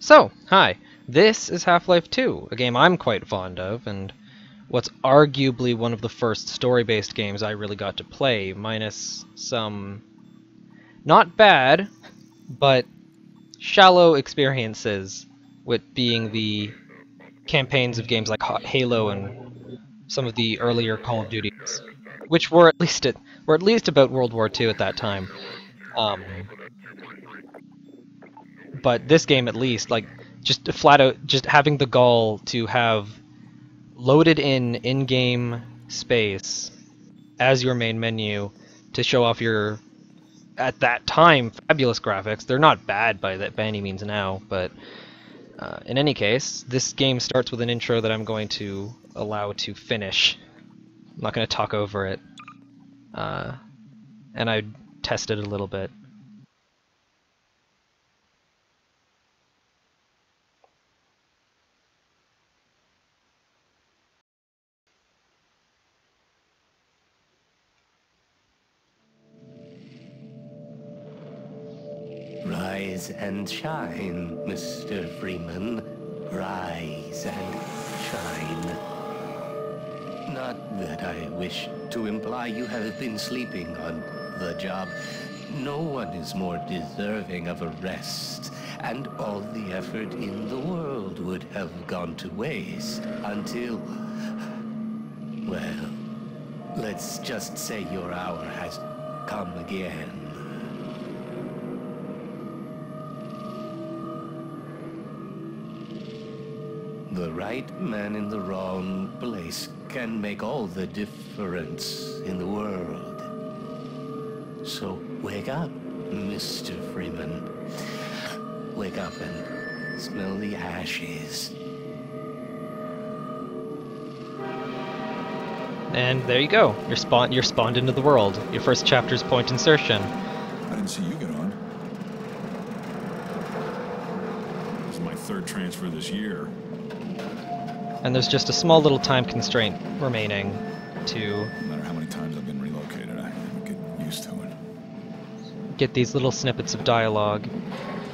So, hi. This is Half-Life 2, a game I'm quite fond of, and what's arguably one of the first story-based games I really got to play, minus some not bad, but shallow experiences with being the campaigns of games like Halo and some of the earlier Call of Duties, which were at least about World War II at that time. But this game, at least, like, just flat out, just having the gall to have loaded in-game space as your main menu to show off your, at that time, fabulous graphics. They're not bad by any means now, but in any case, this game starts with an intro that I'm going to allow to finish. I'm not going to talk over it. And I tested a little bit. Rise and shine, Mr. Freeman. Rise and shine. Not that I wish to imply you have been sleeping on the job. No one is more deserving of a rest, and all the effort in the world would have gone to waste until... well, let's just say your hour has come again. The right man in the wrong place can make all the difference in the world. So wake up, Mr. Freeman. Wake up and smell the ashes. And there you go. You're spawned into the world. Your first chapter's point insertion. I didn't see you get on. This is my third transfer this year. And there's just a small little time constraint remaining to... No matter how many times I've been relocated, I get used to it. Get these little snippets of dialogue.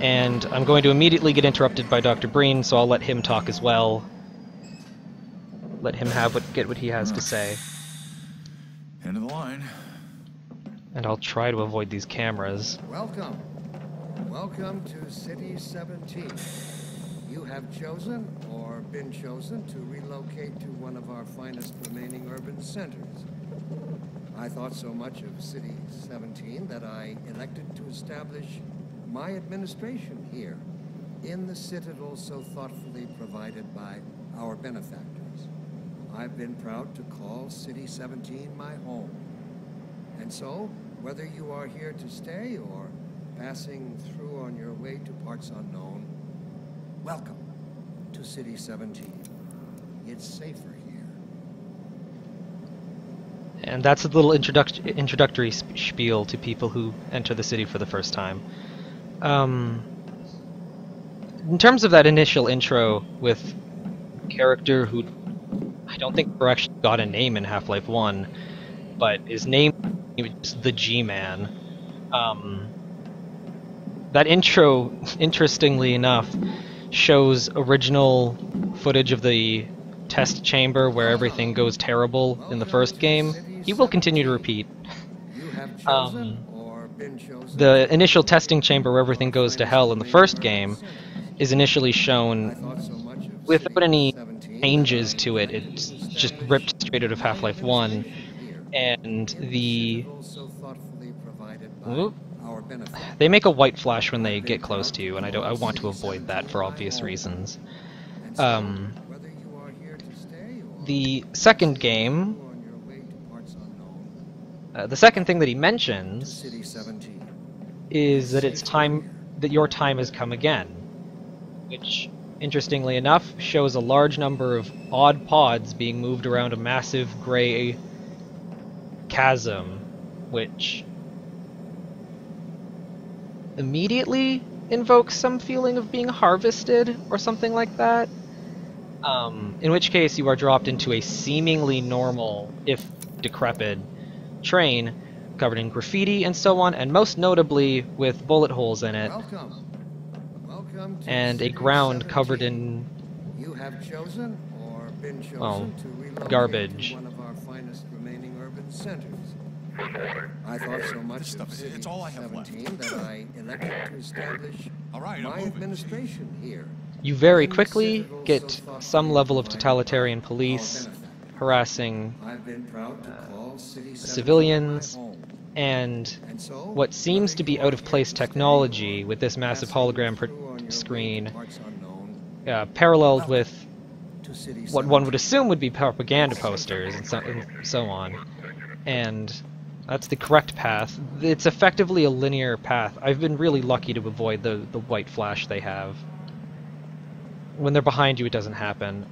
And I'm going to immediately get interrupted by Dr. Breen, so I'll let him talk as well. Let him get what he has to say. End of the line. And I'll try to avoid these cameras. Welcome. Welcome to City 17. You have chosen, or been chosen, to relocate to one of our finest remaining urban centers. I thought so much of City 17 that I elected to establish my administration here, in the citadel so thoughtfully provided by our benefactors. I've been proud to call City 17 my home. And so, whether you are here to stay or passing through on your way to parts unknown, welcome to City 17. It's safer here. And that's a little introductory spiel to people who enter the city for the first time. In terms of that initial intro with a character who I don't think ever actually got a name in Half-Life 1, but his name was the G-Man. That intro, interestingly enough, shows original footage of the test chamber where everything goes terrible in the first game. He will continue to repeat. The initial testing chamber where everything goes to hell in the first game is initially shown without any changes to it. It's just ripped straight out of Half-Life 1. And the... Ooh. They make a white flash when they get close to you, and I want to avoid that for obvious reasons. The second game, the second thing that he mentions is that it's time that your time has come again, which, interestingly enough, shows a large number of odd pods being moved around a massive gray chasm, which immediately invokes some feeling of being harvested or something like that. In which case you are dropped into a seemingly normal, if decrepit, train covered in graffiti and so on, and most notably with bullet holes in it. Welcome Welcome to and a City ground 17. covered in You have chosen or been chosen well, to relocate garbage. to one of our finest remaining urban centers. I thought so much This stuff, of City it's all I have left. 17 that I elected to establish All right, I'm my moving. administration here. You very in the quickly citadel get so thoughtfully some level of provided totalitarian by police our benefactor. harassing I've been proud to call City 17 civilians, my home. and And so, what seems whether to be you are out of here place to stay technology or with this massive passing hologram through on your way screen, to parts unknown, paralleled with to City what one would 17. assume would be propaganda posters and so on. And that's the correct path. It's effectively a linear path. I've been really lucky to avoid the white flash they have. When they're behind you, it doesn't happen.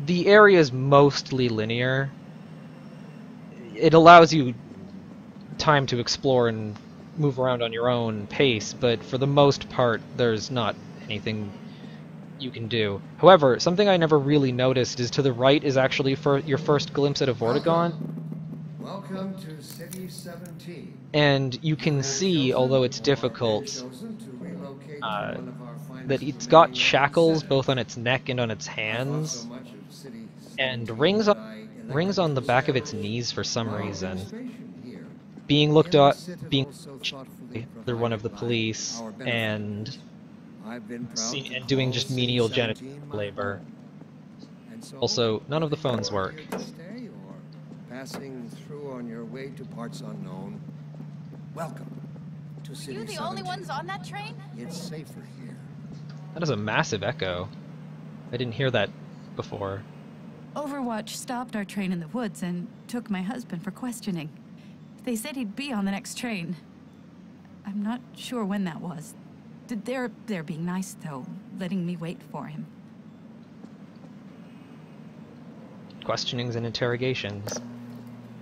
The area is mostly linear. It allows you time to explore and move around on your own pace, but for the most part, there's not anything you can do. However, something I never really noticed is to the right is actually your first glimpse at a Vortigaunt, Welcome to City 17. and you can You have see, chosen although it's or been difficult, chosen to relocate to uh, one of our finest that it's remaining got urban shackles centers. both on its neck and on its I thought hands, so much of City and 17 rings that on I rings elected on the to back of its establish knees for some my reason. administration here. Being looked In the at, citadel being so thoughtfully they're one of the provided by police, our benefactor. and I've been proud to and doing call just City menial 17 janitorial my labor. home. And so, Also, none of the whether you phones are work. here to stay or passing through on your way to parts unknown, welcome to Are City you the 17. only ones on that train? It's safer here. That is a massive echo. I didn't hear that before. Overwatch stopped our train in the woods and took my husband for questioning. They said he'd be on the next train. I'm not sure when that was. They're being nice, though, letting me wait for him. Questionings and interrogations.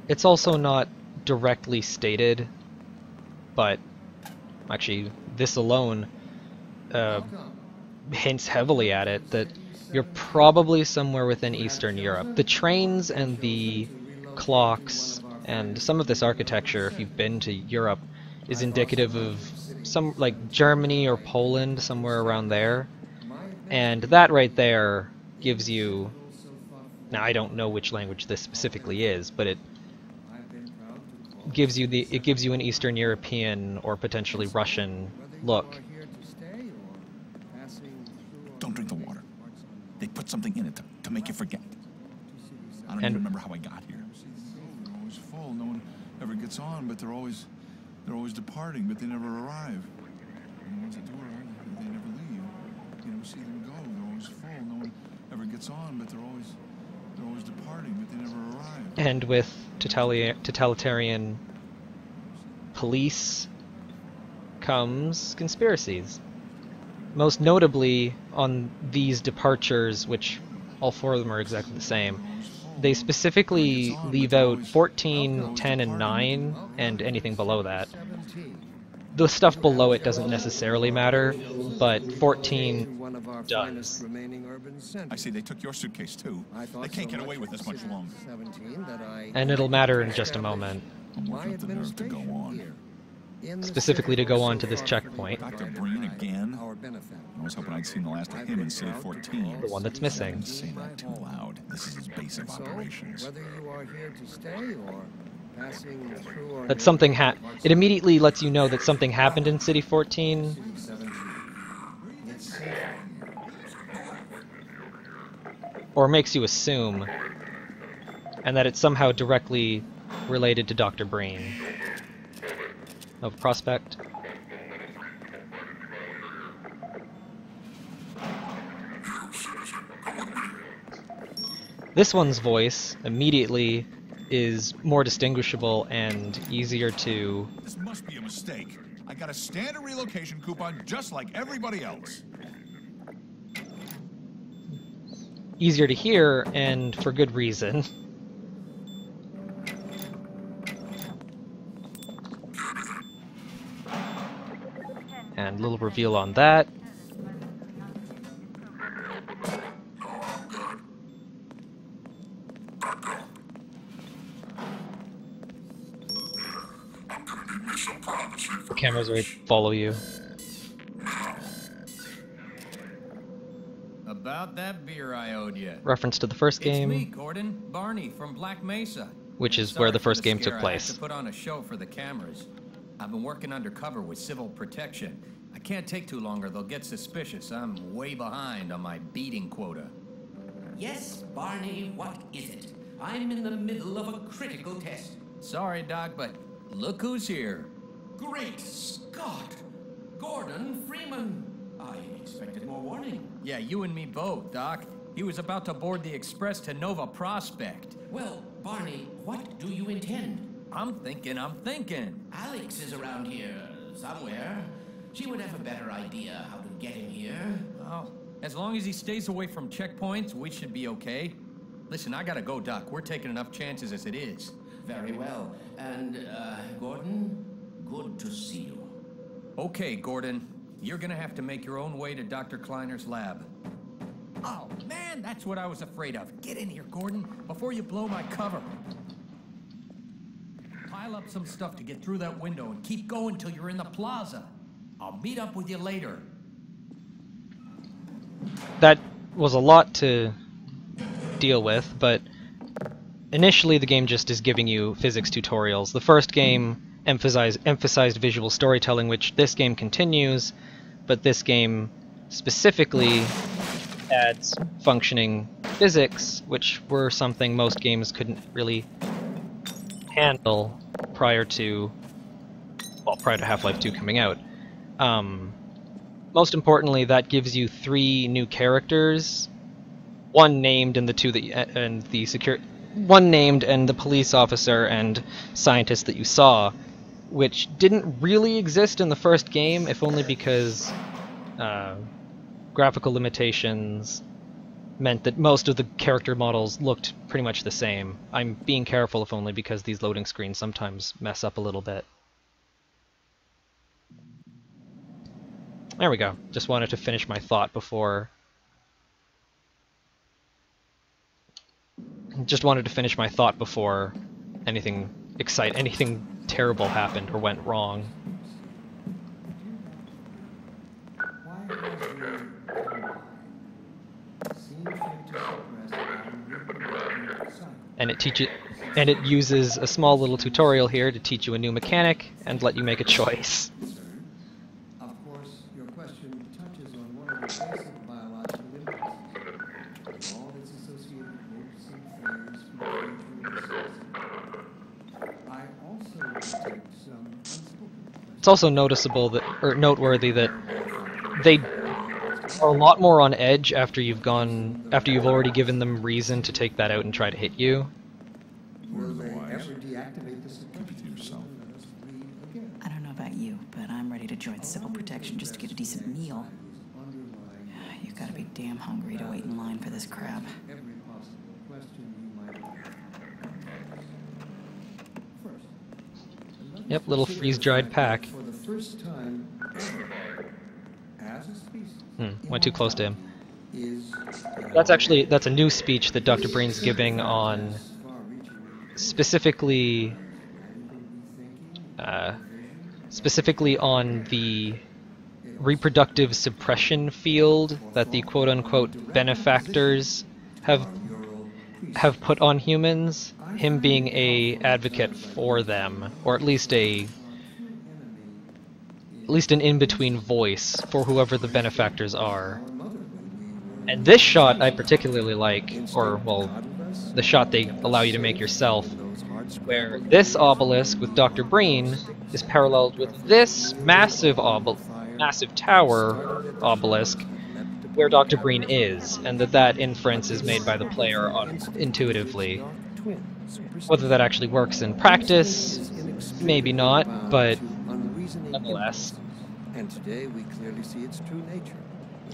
It's also not directly stated, but actually, this alone hints heavily at it, that you're probably somewhere within Eastern Europe. The trains and the clocks and some of this architecture, if you've been to Europe, is indicative of some, like, Germany or Poland, somewhere around there. And that right there gives you... Now, I don't know which language this specifically is, but it gives you an Eastern European or potentially Russian look. Don't drink the water. They put something in it to make you forget. I don't And- even remember how I got here. They're always full. No one ever gets on, but they're always departing, but they never arrive. And the ones that do arrive, they never leave. You never see them go. They're always full. No one ever gets on, but they're always departing, but they never arrive. And with totalitarian police comes conspiracies. Most notably on these departures, which all four of them are exactly the same. They specifically leave out 14, 10, and 9, and anything below that. The stuff below it doesn't necessarily matter, but 14 One of our does. finest remaining urban centers. I see they took your suitcase too. I thought They can't so get away much with of this much City longer. 17 that I And it'll elected matter to in just a establish moment. I'm my looking up the nerve to go administration on. here. In the Specifically to citadel go on so to this thoughtfully checkpoint. Dr. provided Breen by again? our benefactor. I was hoping I'd seen the last of I've him been in City proud to 14. call The one that's City missing. Don't say 17 my that too home. loud. This is his base of So, operations. whether you are here to stay or passing through on That your something way to parts it immediately lets you know that something happened in City 14, City 17. It's safer here. or makes you assume, and that it's somehow directly related to Dr. Breen. Of Prospect. This one's voice immediately is more distinguishable and easier to... This must be a mistake. I got a standard relocation coupon just like everybody else. easier to hear, and for good reason. And little reveal on that. The camera's right to follow you. about that beer I owed you? Reference to the first It's me, game, Gordon. Barney from Black Mesa. which is Sorry where the for first game scare. took I had place. to put on a show for the cameras. I've been working undercover with Civil Protection. I can't take too long or they'll get suspicious. I'm way behind on my beating quota. Yes, Barney, what is it? I'm in the middle of a critical test. Sorry, Doc, but look who's here. Great Scott! Gordon Freeman! I expected more warning. Yeah, you and me both, Doc. He was about to board the express to Nova Prospect. Well, Barney, what do you intend? I'm thinking. Alex is around here somewhere. She would have a better idea how to get him here. Well, as long as he stays away from checkpoints, we should be okay. Listen, I gotta go, Doc. We're taking enough chances as it is. Very well. And, Gordon, good to see you. Okay, Gordon. You're gonna have to make your own way to Dr. Kleiner's lab. Oh, man, that's what I was afraid of. Get in here, Gordon, before you blow my cover. Pile up some stuff to get through that window and keep going till you're in the plaza. I'll meet up with you later. That was a lot to deal with, but initially the game just is giving you physics tutorials. The first game emphasized visual storytelling, which this game continues, but this game specifically adds functioning physics, which were something most games couldn't really handle prior to Half-Life 2 coming out. Most importantly, that gives you 3 new characters, one named and one named and the police officer and scientist that you saw, which didn't really exist in the first game, if only because graphical limitations meant that most of the character models looked pretty much the same. I'm being careful, if only because these loading screens sometimes mess up a little bit. There we go. Just wanted to finish my thought before... anything terrible happened or went wrong. And it uses a small little tutorial here to teach you a new mechanic and let you make a choice. Of course, your question touches on one of the basic biological impulses, all its associated hopes and fears for the future of the I also detect some unspoken questions. It's also noteworthy that they are a lot more on edge after you've already given them reason to take that out and try to hit you. Will they ever deactivate the suppression? Keep it to yourself. Let us breathe again. I don't know about you, but I'm ready to join Civil Protection just to get a decent meal. Underlying You've got to be damn hungry to wait in line for this crap. every possible question you might have. First, let Yep, us little consider freeze-dried the pack. fact that for the first time ever, as a species, Went too close to him. is That's a new speech that Dr. Breen's giving on specifically on the reproductive suppression field that the quote-unquote benefactors have put on humans, him being a advocate for them, or at least an in-between voice for whoever the benefactors are. And this shot I particularly like, or, well, the shot they allow you to make yourself, where this obelisk with Dr. Breen is paralleled with this massive tower obelisk where Dr. Breen is, and that inference is made by the player intuitively. Whether that actually works in practice, maybe not, but nonetheless. And today we clearly see its true nature.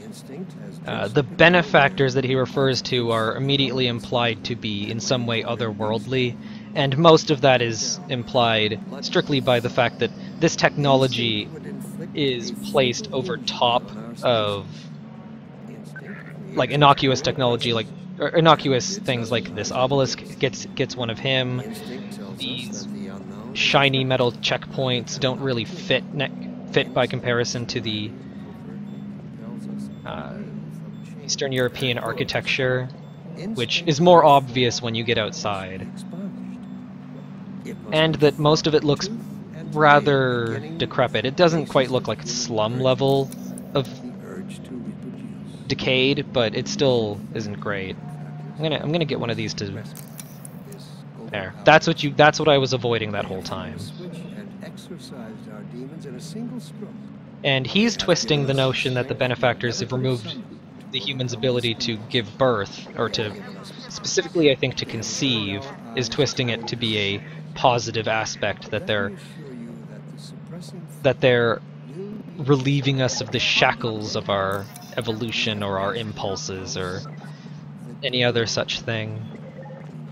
Instinct has The benefactors that he refers to are immediately implied to be in some way otherworldly, and most of that is implied strictly by the fact that this technology is placed over top of like innocuous technology, like or innocuous things like this obelisk gets one of him. These shiny metal checkpoints don't really fit by comparison to the Eastern European architecture, which is more obvious when you get outside. And that most of it looks rather decrepit. It doesn't quite look like slum level of decayed, but it still isn't great. I'm gonna get one of these to there. That's what I was avoiding that whole time. And he's twisting the notion that the benefactors have removed the human's ability to give birth, or to, specifically I think to conceive, is twisting it to be a positive aspect, that they're relieving us of the shackles of our evolution or our impulses or any other such thing.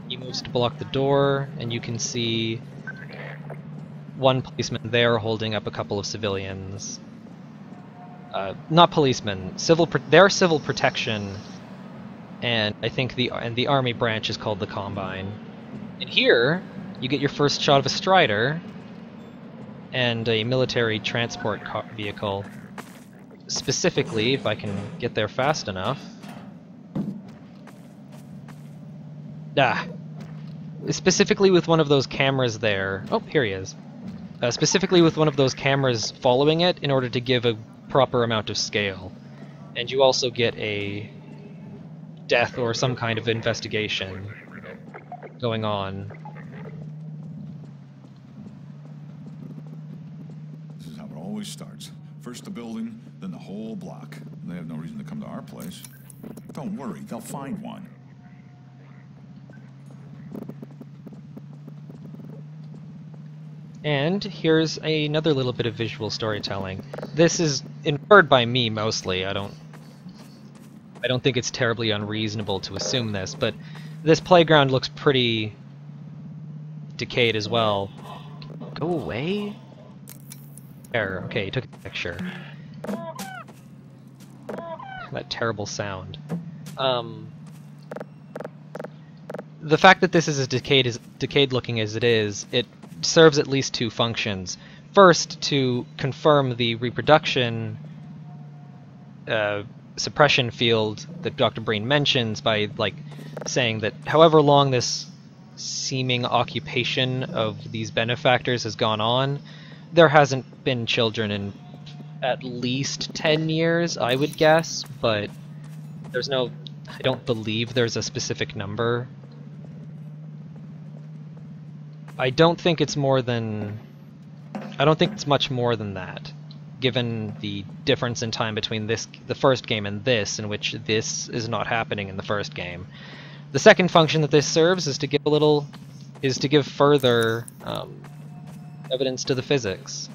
He moves to block the door, and you can see one policeman there holding up a couple of civilians. Not policemen, they're civil protection, and I think the army branch is called the Combine. And here, you get your first shot of a Strider and a military transport vehicle. Specifically, if I can get there fast enough. Specifically with one of those cameras there. Oh, here he is. Specifically with one of those cameras following it in order to give a proper amount of scale. And you also get a death or some kind of investigation going on. This is how it always starts. First the building, then the whole block. They have no reason to come to our place. Don't worry, they'll find one. And here's another little bit of visual storytelling. This is inferred by me mostly. I don't think it's terribly unreasonable to assume this, but this playground looks pretty decayed as well. Go away? There, okay, you took a picture. That terrible sound. The fact that this is as decayed looking as it is, it serves at least two functions. First, to confirm the reproduction suppression field that Dr. Breen mentions by, like, saying that however long this seeming occupation of these benefactors has gone on, there hasn't been children in at least 10 years, I would guess, but there's no... I don't believe there's a specific number. I don't think it's more than... I don't think it's much more than that, given the difference in time between the first game and this, in which this is not happening in the first game. The second function that this serves is to give further evidence to the physics.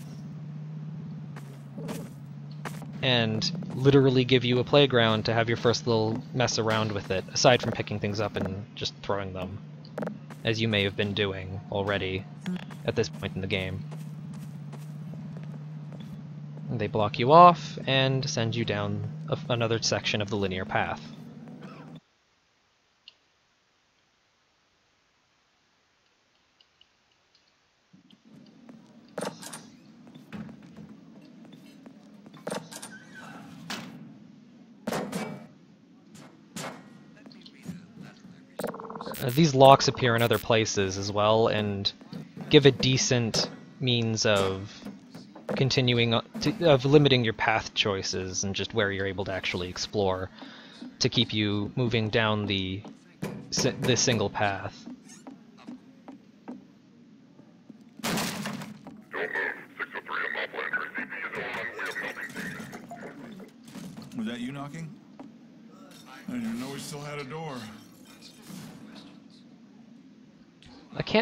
And literally give you a playground to have your first little mess around with it, aside from picking things up and just throwing them, as you may have been doing already at this point in the game. And they block you off and send you down another section of the linear path. These locks appear in other places as well, and give a decent means of continuing of limiting your path choices and just where you're able to actually explore to keep you moving down this single path. Was that you knocking? I didn't even know we still had a door.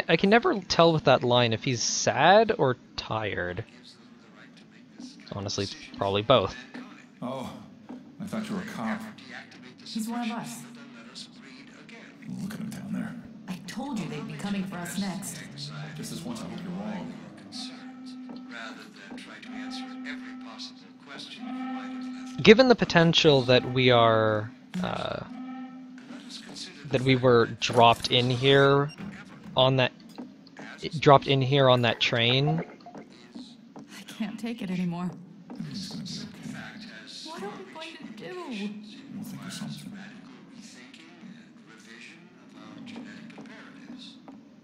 I can never tell with that line if he's sad or tired. Honestly, it's probably both. Oh, I thought you were a cop. He's one of us. Look at him down there. I told you they'd be coming for us next. Just this once, I hope you're wrong. Given the potential that we are, that we were dropped in here on that train. I can't take it anymore. What are we going to do? We'll think to something.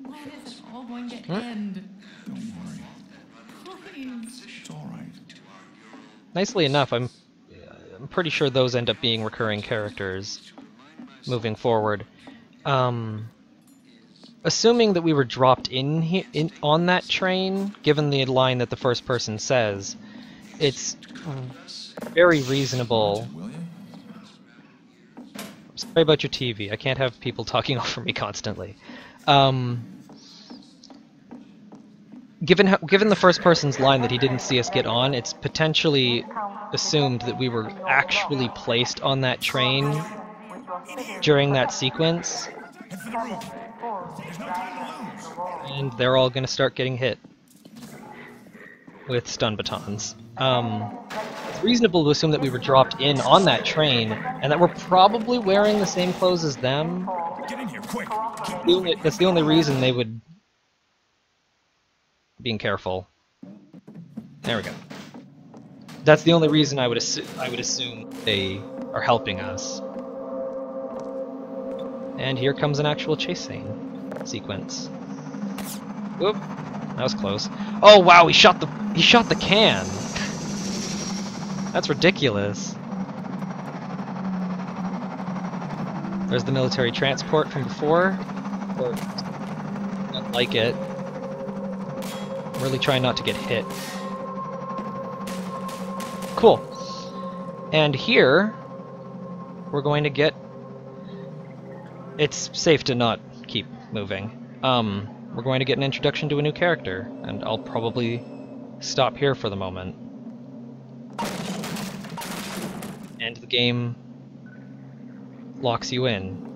When is it all going to end? Don't worry. Please. It's all right. Nicely enough, I'm pretty sure those end up being recurring characters moving forward. Assuming that we were dropped in on that train, given the line that the first person says, it's very reasonable. Will you? Sorry about your TV. I can't have people talking over me constantly. Given the first person's line that he didn't see us get on, it's potentially assumed that we were actually placed on that train during that sequence. And they're all going to start getting hit with stun batons. It's reasonable to assume that we were dropped in on that train, and that we're probably wearing the same clothes as them. Get in here, quick! That's the only reason they would... Being careful. There we go. That's the only reason I would assume they are helping us. And here comes an actual chase scene sequence. Whoop, that was close. Oh wow, he shot the can. That's ridiculous. There's the military transport from before. Or not like it. I'm really trying not to get hit. Cool. And here we're going to get... It's safe to not keep moving. We're going to get an introduction to a new character, and I'll probably stop here for the moment. And the game locks you in.